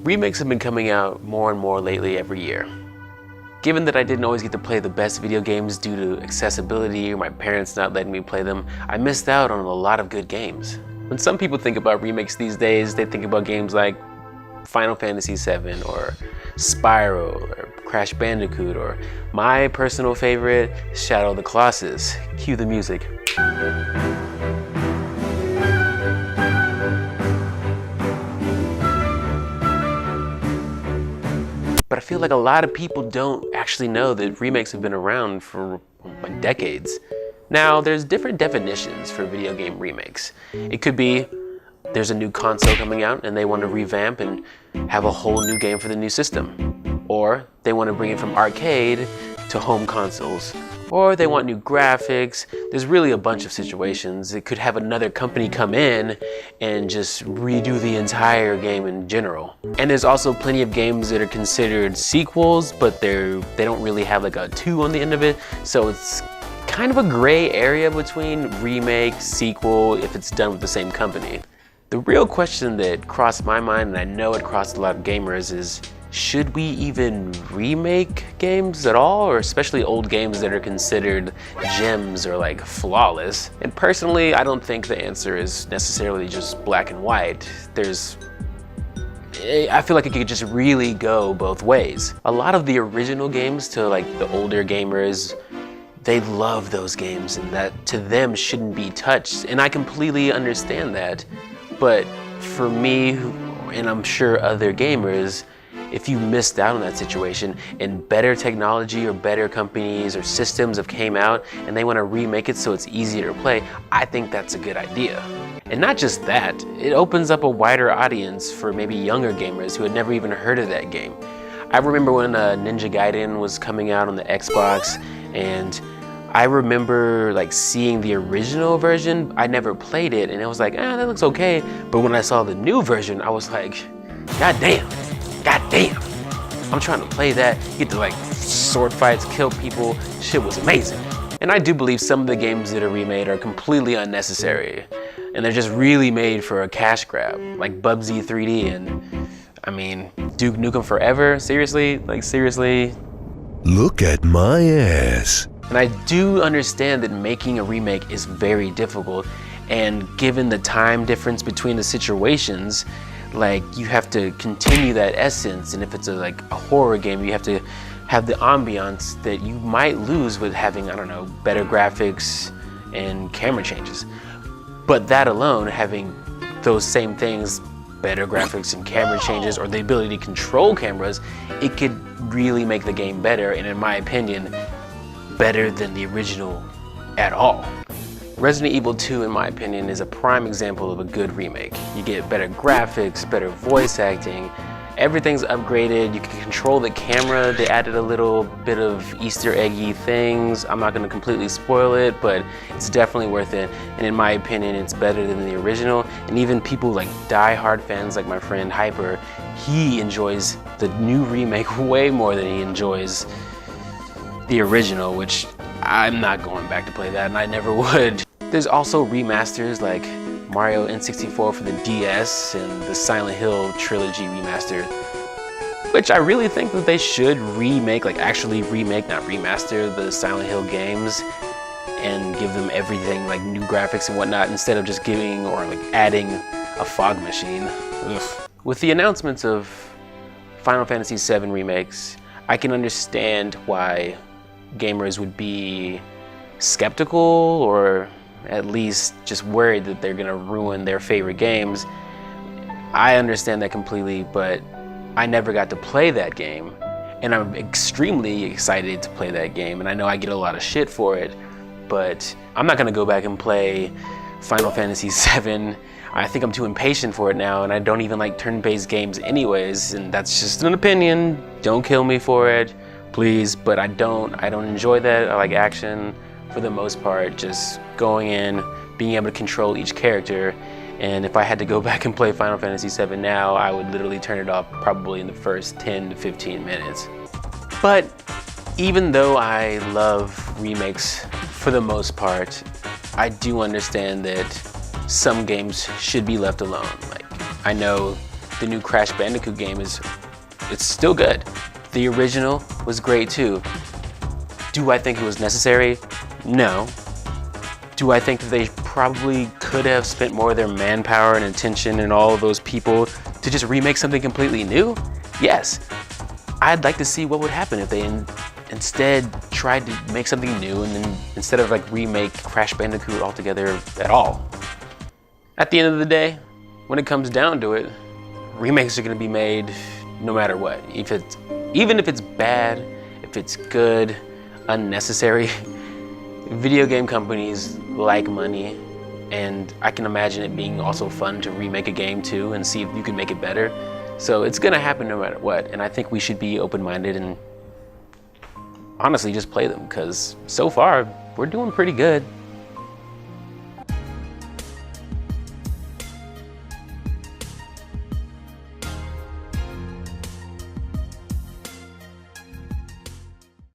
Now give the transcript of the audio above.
Remakes have been coming out more and more lately every year. Given that I didn't always get to play the best video games due to accessibility or my parents not letting me play them, I missed out on a lot of good games. When some people think about remakes these days, they think about games like Final Fantasy VII or Spyro or Crash Bandicoot, or my personal favorite, Shadow of the Colossus. Cue the music. But I feel like a lot of people don't actually know that remakes have been around for like decades. Now, there's different definitions for video game remakes. It could be there's a new console coming out and they want to revamp and have a whole new game for the new system. Or they want to bring it from arcade to home consoles. Or they want new graphics. There's really a bunch of situations. It could have another company come in and just redo the entire game in general. And there's also plenty of games that are considered sequels, but they don't really have like a 2 on the end of it. So it's kind of a gray area between remake, sequel, if it's done with the same company. The real question that crossed my mind, and I know it crossed a lot of gamers, is should we even remake games at all, or especially old games that are considered gems or like flawless? And personally, I don't think the answer is necessarily just black and white. I feel like it could just really go both ways. A lot of the original games to like the older gamers, they love those games and that to them shouldn't be touched. And I completely understand that. But for me, and I'm sure other gamers, if you missed out on that situation and better technology or better companies or systems have came out and they want to remake it so it's easier to play, I think that's a good idea. And not just that, it opens up a wider audience for maybe younger gamers who had never even heard of that game. I remember when Ninja Gaiden was coming out on the Xbox, and I remember like seeing the original version. I never played it and it was like, that looks okay. But when I saw the new version, I was like, God damn, I'm trying to play that, get to like sword fights, kill people, shit was amazing. And I do believe some of the games that are remade are completely unnecessary and they're just really made for a cash grab, like Bubsy 3D and I mean, Duke Nukem Forever, seriously? Like seriously? Look at my ass. And I do understand that making a remake is very difficult, and given the time difference between the situations, like you have to continue that essence, and if it's a horror game, you have to have the ambiance that you might lose with having, I don't know, better graphics and camera changes. But that alone, having those same things, better graphics and camera changes, or the ability to control cameras, it could really make the game better, and in my opinion, better than the original at all. Resident Evil 2, in my opinion, is a prime example of a good remake. You get better graphics, better voice acting, everything's upgraded, you can control the camera, they added a little bit of Easter eggy things. I'm not gonna completely spoil it, but it's definitely worth it. And in my opinion, it's better than the original. And even people like die-hard fans like my friend Hyper, he enjoys the new remake way more than he enjoys the original, which I'm not going back to play that, and I never would. There's also remasters like Mario N64 for the DS and the Silent Hill trilogy remaster, which I really think that they should remake, like actually remake, not remaster, the Silent Hill games and give them everything like new graphics and whatnot, instead of just giving or like adding a fog machine. Ugh. With the announcements of Final Fantasy VII remakes, I can understand why gamers would be skeptical or at least just worried that they're gonna ruin their favorite games. I understand that completely, but I never got to play that game, and I'm extremely excited to play that game, and I know I get a lot of shit for it, but I'm not gonna go back and play Final Fantasy VII. I think I'm too impatient for it now, and I don't even like turn-based games anyways, and that's just an opinion. Don't kill me for it, please, but I don't enjoy that. I like action for the most part, just going in, being able to control each character. And if I had to go back and play Final Fantasy VII now, I would literally turn it off probably in the first 10 to 15 minutes. But even though I love remakes for the most part, I do understand that some games should be left alone. Like, I know the new Crash Bandicoot game it's still good. The original was great too. Do I think it was necessary? No. Do I think that they probably could have spent more of their manpower and attention and all of those people to just remake something completely new? Yes. I'd like to see what would happen if they instead tried to make something new and then instead of like remake Crash Bandicoot altogether at all. At the end of the day, when it comes down to it, remakes are gonna be made no matter what. Even if it's bad, if it's good, unnecessary, video game companies like money, and I can imagine it being also fun to remake a game too and see if you can make it better. So it's gonna happen no matter what, and I think we should be open-minded and honestly just play them, because so far we're doing pretty good.